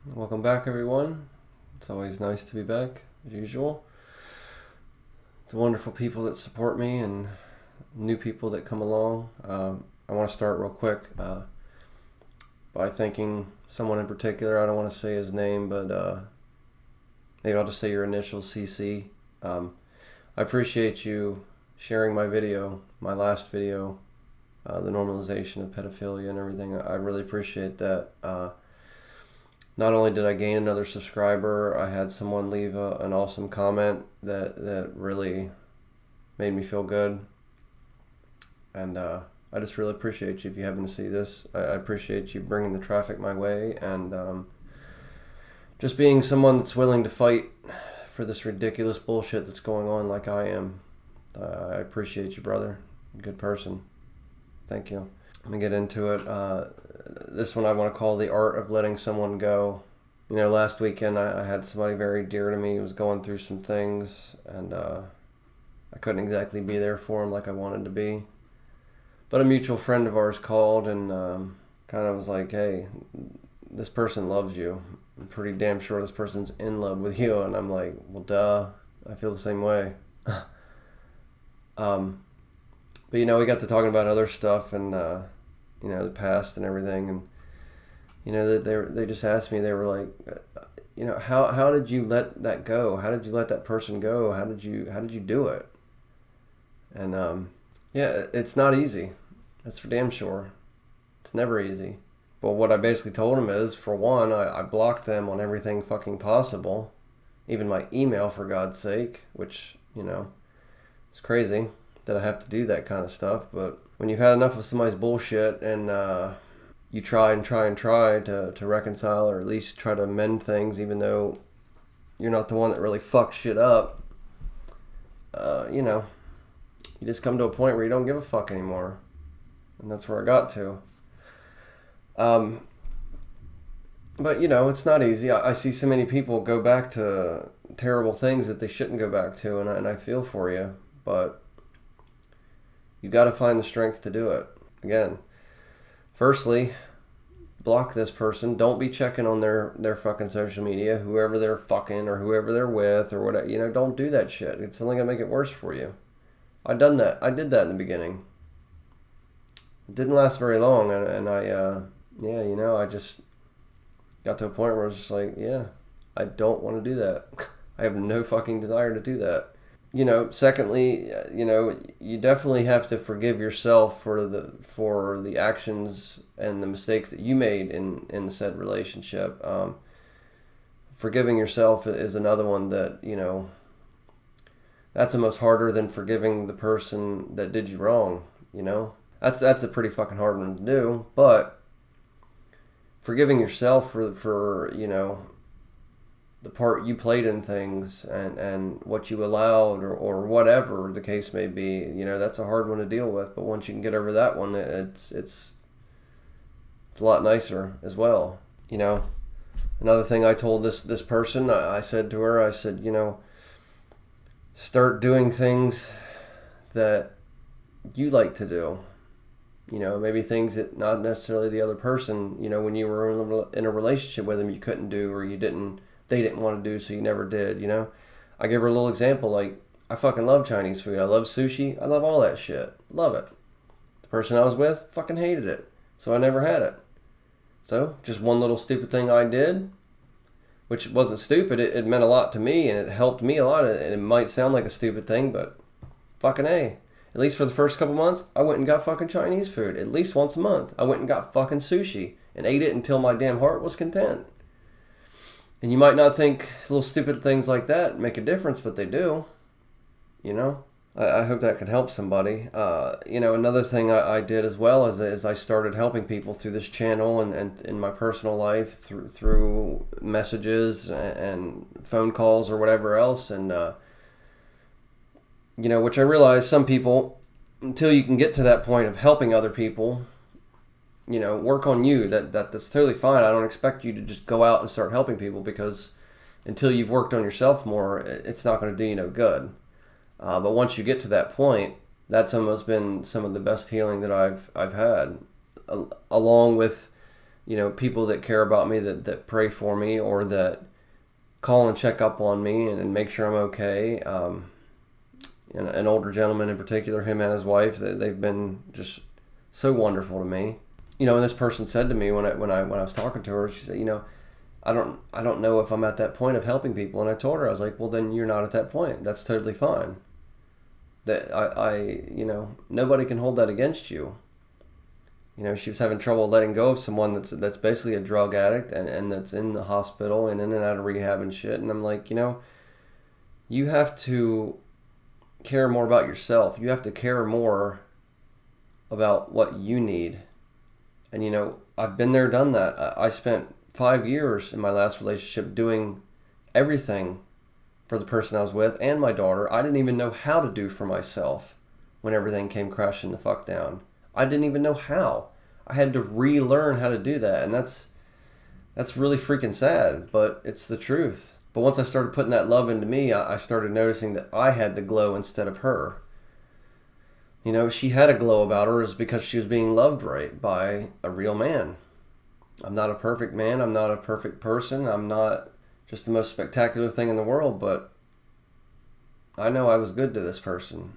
Welcome back, everyone. It's always nice to be back, as usual. The wonderful people that support me and new people that come along. I want to start real quick by thanking someone in particular. I don't want to say his name, but maybe I'll just say your initials, CC. I appreciate you sharing my video, my last video, the normalization of pedophilia and everything. I really appreciate that. Not only did I gain another subscriber, I had someone leave an awesome comment that really made me feel good. And I just really appreciate you if you happen to see this. I appreciate you bringing the traffic my way and just being someone that's willing to fight for this ridiculous bullshit that's going on like I am. I appreciate you, brother. Good person. Thank you. Let me get into it. This one I want to call The Art of Letting Someone Go. You know, last weekend I had somebody very dear to me who was going through some things, and I couldn't exactly be there for him like I wanted to be. But a mutual friend of ours called and kind of was like, hey, this person loves you. I'm pretty damn sure this person's in love with you. And I'm like, well, duh, I feel the same way. But, you know, we got to talking about other stuff and, you know, the past and everything. And, you know, they just asked me, they were like, you know, how did you let that go? How did you let that person go? How did you do it? And, yeah, it's not easy. That's for damn sure. It's never easy. But what I basically told them is, for one, I blocked them on everything fucking possible. Even my email, for God's sake, which, you know, it's crazy that I have to do that kind of stuff. But when you've had enough of somebody's bullshit and you try to reconcile or at least try to mend things, even though you're not the one that really fucked shit up, you know, you just come to a point where you don't give a fuck anymore. And that's where I got to. But, you know, it's not easy. I see so many people go back to terrible things that they shouldn't go back to, and I feel for you. But you got to find the strength to do it. Again, firstly, block this person. Don't be checking on their fucking social media, whoever they're fucking or whoever they're with or whatever. You know, don't do that shit. It's only going to make it worse for you. I did that in the beginning. It didn't last very long, and I, yeah, you know, I just got to a point where I was just like, yeah, I don't want to do that. I have no fucking desire to do that. You know, secondly, you know, you definitely have to forgive yourself for the actions and the mistakes that you made in the said relationship. Forgiving yourself is another one that, you know, that's almost harder than forgiving the person that did you wrong, you know? That's a pretty fucking hard one to do, but forgiving yourself for you know, the part you played in things and what you allowed or whatever the case may be, you know, that's a hard one to deal with. But once you can get over that one, it's a lot nicer as well. You know, another thing I told this person, I said to her, I said, you know, start doing things that you like to do. You know, maybe things that not necessarily the other person, you know, when you were in a relationship with them, you couldn't do, or they didn't want to do, so you never did, you know. I give her a little example, like, I fucking love Chinese food. I love sushi. I love all that shit. Love it. The person I was with fucking hated it, so I never had it. So, just one little stupid thing I did, which wasn't stupid. It meant a lot to me, and it helped me a lot. And it might sound like a stupid thing, but fucking A. At least for the first couple months, I went and got fucking Chinese food. At least once a month. I went and got fucking sushi and ate it until my damn heart was content. And you might not think little stupid things like that make a difference, but they do. You know? I hope that could help somebody. Another thing I did as well is I started helping people through this channel and in my personal life through messages and phone calls or whatever else. And, which I realize some people, until you can get to that point of helping other people, work on you. That's totally fine. I don't expect you to just go out and start helping people, because until you've worked on yourself more, it's not going to do you no good. But once you get to that point, that's almost been some of the best healing that I've had, along with, people that care about me, that pray for me, or that call and check up on me and make sure I'm okay. An older gentleman in particular, him and his wife, they've been just so wonderful to me. And this person said to me when I was talking to her, she said, I don't know if I'm at that point of helping people. And I told her, I was like, well, then you're not at that point. That's totally fine. That nobody can hold that against you. She was having trouble letting go of someone that's basically a drug addict and that's in the hospital and in and out of rehab and shit. And I'm like, you have to care more about yourself. You have to care more about what you need. And I've been there, done that. I spent 5 years in my last relationship doing everything for the person I was with and my daughter. I didn't even know how to do for myself when everything came crashing the fuck down. I didn't even know how. I had to relearn how to do that, and that's really freaking sad, but it's the truth. But once I started putting that love into me, I started noticing that I had the glow instead of her. She had a glow about her is because she was being loved right by a real man. I'm not a perfect man. I'm not a perfect person. I'm not just the most spectacular thing in the world, but I know I was good to this person,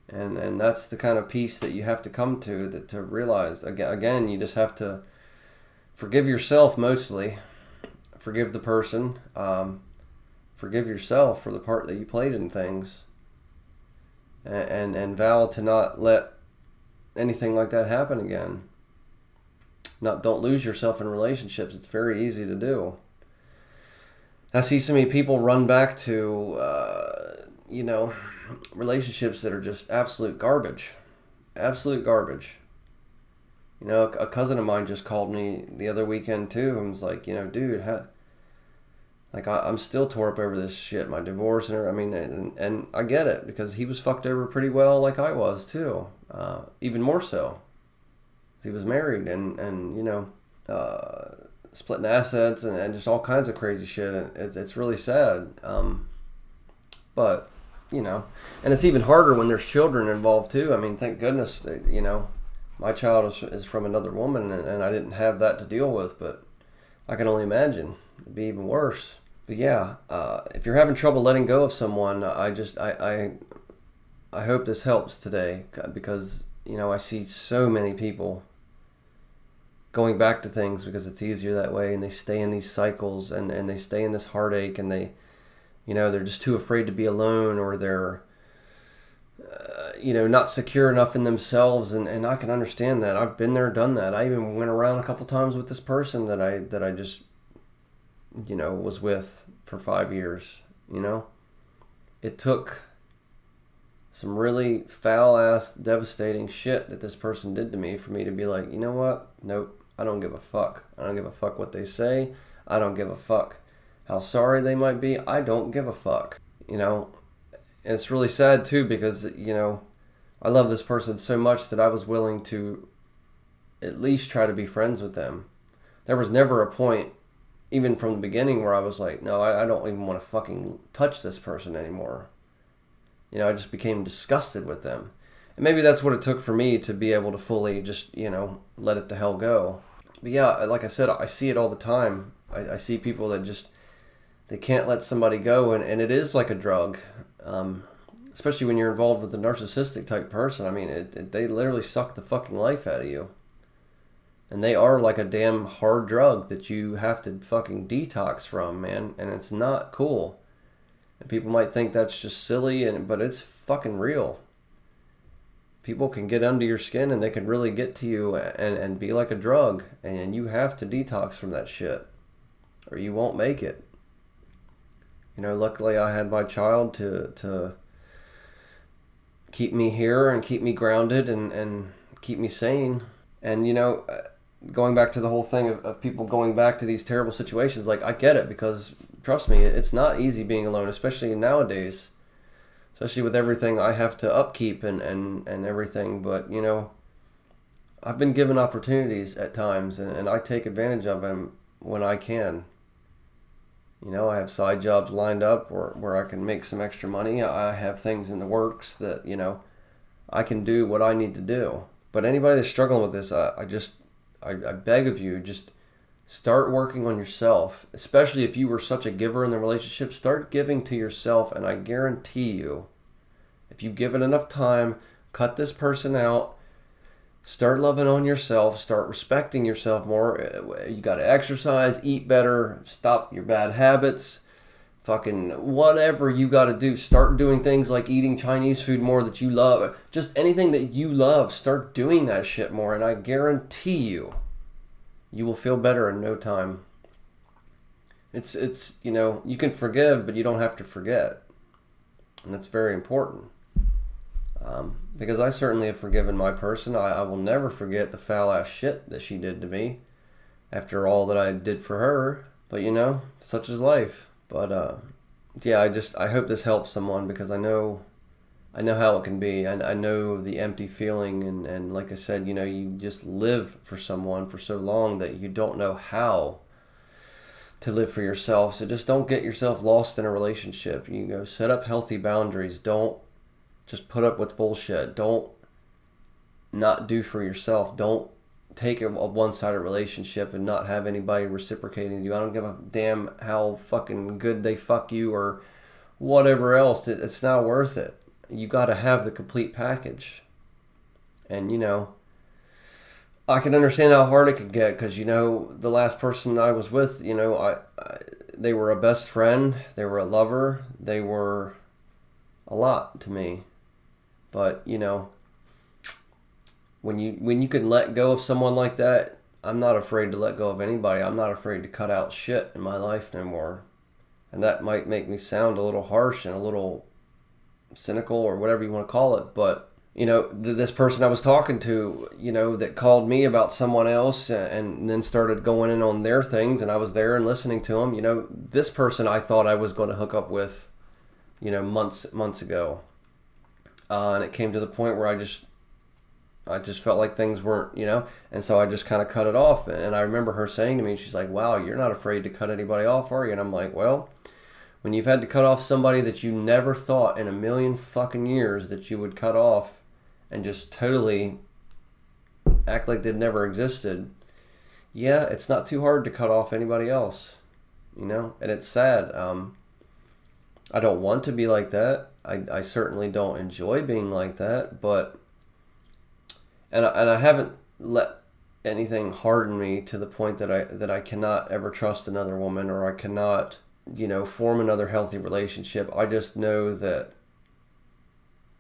And that's the kind of peace that you have to come to realize. Again, you just have to forgive yourself mostly. Forgive the person. Forgive yourself for the part that you played in things. And vow to not let anything like that happen again. Don't lose yourself in relationships. It's very easy to do. I see so many people run back to, relationships that are just absolute garbage. Absolute garbage. A cousin of mine just called me the other weekend too and was like, dude, I'm still tore up over this shit, my divorce and I get it, because he was fucked over pretty well like I was too. Even more so. He was married and splitting assets and just all kinds of crazy shit. And it's really sad. But, and it's even harder when there's children involved too. Thank goodness, my child is from another woman and I didn't have that to deal with, but I can only imagine it'd be even worse. But yeah, if you're having trouble letting go of someone, I hope this helps today, because, I see so many people going back to things because it's easier that way, and they stay in these cycles and they stay in this heartache, and they're just too afraid to be alone, or they're not secure enough in themselves, and I can understand that. I've been there, done that. I even went around a couple times with this person that I just was with for 5 years. It took some really foul-ass, devastating shit that this person did to me for me to be like, you know what? Nope, I don't give a fuck. I don't give a fuck what they say. I don't give a fuck how sorry they might be. I don't give a fuck. And it's really sad too, because, I love this person so much that I was willing to at least try to be friends with them. There was never a point, even from the beginning, where I was like, no, I don't even want to fucking touch this person anymore. I just became disgusted with them. And maybe that's what it took for me to be able to fully just, let it the hell go. But yeah, like I said, I see it all the time. I see people that just, they can't let somebody go, and it is like a drug. Especially when you're involved with a narcissistic type person. They literally suck the fucking life out of you. And they are like a damn hard drug that you have to fucking detox from, man. And it's not cool. And people might think that's just silly, but it's fucking real. People can get under your skin and they can really get to you and be like a drug. And you have to detox from that shit, or you won't make it. Luckily I had my child to keep me here and keep me grounded and keep me sane. And, going back to the whole thing of people going back to these terrible situations, like, I get it, because trust me, it's not easy being alone, especially nowadays, especially with everything I have to upkeep and everything. But, I've been given opportunities at times, and I take advantage of them when I can. I have side jobs lined up where I can make some extra money. I have things in the works that, I can do what I need to do. But anybody that's struggling with this, I beg of you, just start working on yourself. Especially if you were such a giver in the relationship, start giving to yourself, and I guarantee you, if you give it enough time, cut this person out, start loving on yourself, start respecting yourself more. You got to exercise, eat better, stop your bad habits, fucking whatever you got to do. Start doing things like eating Chinese food more that you love. Just anything that you love, start doing that shit more, and I guarantee you, you will feel better in no time. It's you can forgive, but you don't have to forget. And that's very important. Because I certainly have forgiven my person. I will never forget the foul ass shit that she did to me after all that I did for her. But such is life. But yeah, I hope this helps someone, because I know how it can be. I know the empty feeling, and like I said, you just live for someone for so long that you don't know how to live for yourself. So just don't get yourself lost in a relationship. Set up healthy boundaries. Don't just put up with bullshit. Don't not do for yourself. Don't take a one-sided relationship and not have anybody reciprocating you. I don't give a damn how fucking good they fuck you or whatever else. It's not worth it. You got to have the complete package. And, I can understand how hard it could get, because, the last person I was with, they were a best friend. They were a lover. They were a lot to me. But, when you can let go of someone like that, I'm not afraid to let go of anybody. I'm not afraid to cut out shit in my life no more. And that might make me sound a little harsh and a little cynical or whatever you want to call it. But, this person I was talking to, that called me about someone else and then started going in on their things, and I was there and listening to them. This person I thought I was going to hook up with, months ago. And it came to the point where I just felt like things weren't, and so I just kind of cut it off. And I remember her saying to me, she's like, "Wow, you're not afraid to cut anybody off, are you?" And I'm like, well, when you've had to cut off somebody that you never thought in a million fucking years that you would cut off and just totally act like they'd never existed, yeah, it's not too hard to cut off anybody else, and it's sad. I don't want to be like that. I certainly don't enjoy being like that, but and I haven't let anything harden me to the point that I cannot ever trust another woman, or I cannot, form another healthy relationship. I just know that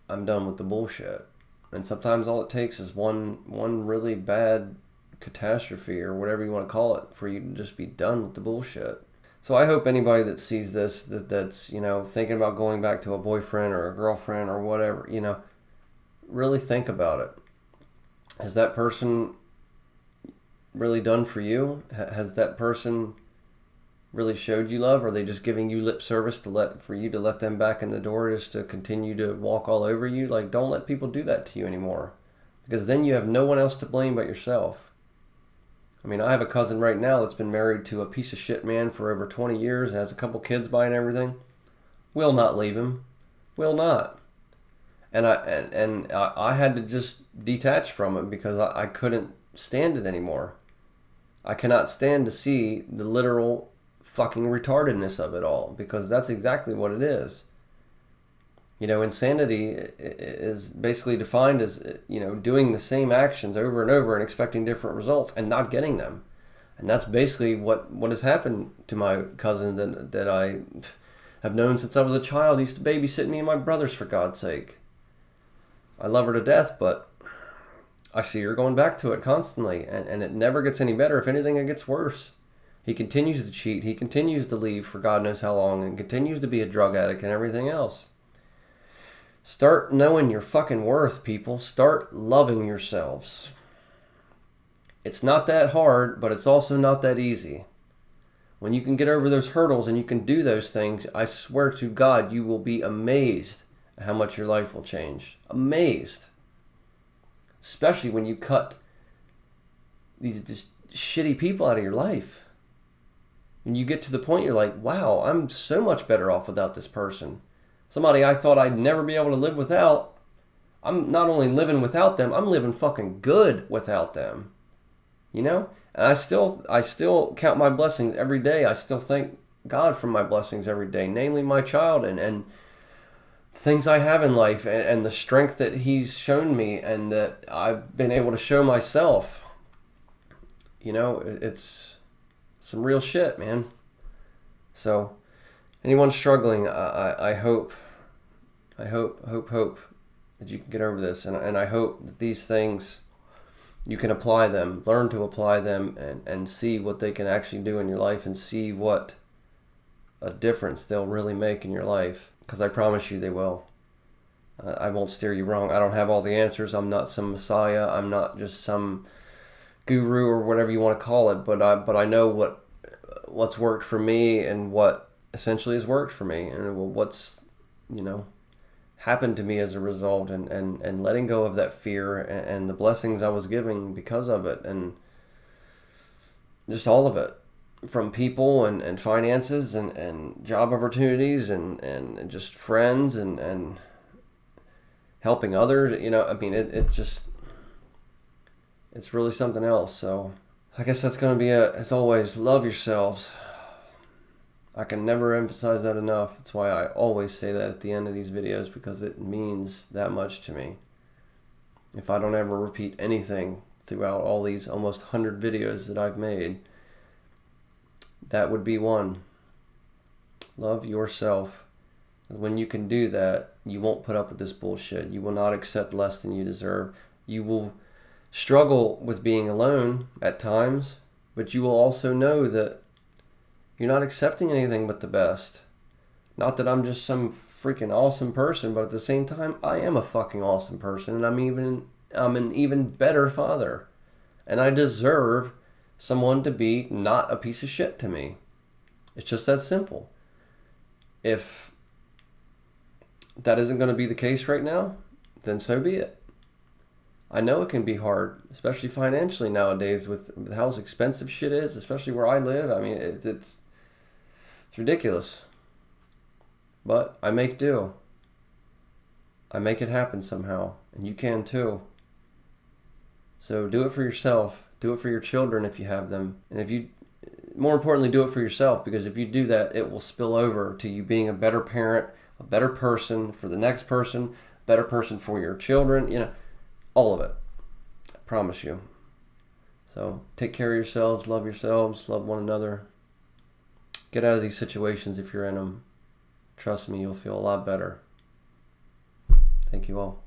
I'm done with the bullshit. And sometimes all it takes is one really bad catastrophe, or whatever you want to call it, for you to just be done with the bullshit. So I hope anybody that sees this, that's thinking about going back to a boyfriend or a girlfriend or whatever, really think about it. Has that person really done for you? Has that person really showed you love? Or are they just giving you lip service for you to let them back in the door, just to continue to walk all over you? Like, don't let people do that to you anymore, because then you have no one else to blame but yourself. I mean, I have a cousin right now that's been married to a piece of shit man for over 20 years, has a couple kids by and everything. Will not leave him. Will not. And I had to just detach from it, because I couldn't stand it anymore. I cannot stand to see the literal fucking retardedness of it all, because that's exactly what it is. Insanity is basically defined as, doing the same actions over and over and expecting different results and not getting them. And that's basically what has happened to my cousin that I have known since I was a child. He used to babysit me and my brothers, for God's sake. I love her to death, but I see her going back to it constantly, and it never gets any better. If anything, it gets worse. He continues to cheat. He continues to leave for God knows how long, and continues to be a drug addict and everything else. Start knowing your fucking worth, people. Start loving yourselves. It's not that hard, but it's also not that easy. When you can get over those hurdles and you can do those things, I swear to God, you will be amazed at how much your life will change. Amazed. Especially when you cut these just shitty people out of your life. And you get to the point you're like, wow, I'm so much better off without this person. Somebody I thought I'd never be able to live without. I'm not only living without them, I'm living fucking good without them. You know? And I still count my blessings every day. I still thank God for my blessings every day, namely my child and things I have in life and the strength that he's shown me and that I've been able to show myself. You know, it's some real shit, man. So, anyone struggling, I hope that you can get over this. And I hope that these things, you can apply them, learn to apply them, and see what they can actually do in your life and see what a difference they'll really make in your life. Because I promise you they will. I won't steer you wrong. I don't have all the answers. I'm not some messiah. I'm not just some guru or whatever you want to call it. But I know what's worked for me and what essentially has worked for me. And what's, happened to me as a result. And letting go of that fear and the blessings I was giving because of it. And just all of it. From people and finances and job opportunities and just friends and helping others, it's really something else. So I guess that's going to be as always, love yourselves. I can never emphasize that enough. That's why I always say that at the end of these videos, because it means that much to me. If I don't ever repeat anything throughout all these almost 100 videos that I've made, that would be one. Love yourself. When you can do that, you won't put up with this bullshit. You will not accept less than you deserve. You will struggle with being alone at times, but you will also know that you're not accepting anything but the best. Not that I'm just some freaking awesome person, but at the same time, I am a fucking awesome person, and I'm an even better father. And I deserve someone to be not a piece of shit to me. It's just that simple. If that isn't going to be the case right now, then so be it. I know it can be hard, especially financially nowadays with how expensive shit is, especially where I live. I mean, it's ridiculous. But I make do. I make it happen somehow, and you can too. So do it for yourself. Do it for your children if you have them. And more importantly, do it for yourself, because if you do that, it will spill over to you being a better parent, a better person for the next person, a better person for your children, all of it. I promise you. So take care of yourselves, love one another. Get out of these situations if you're in them. Trust me, you'll feel a lot better. Thank you all.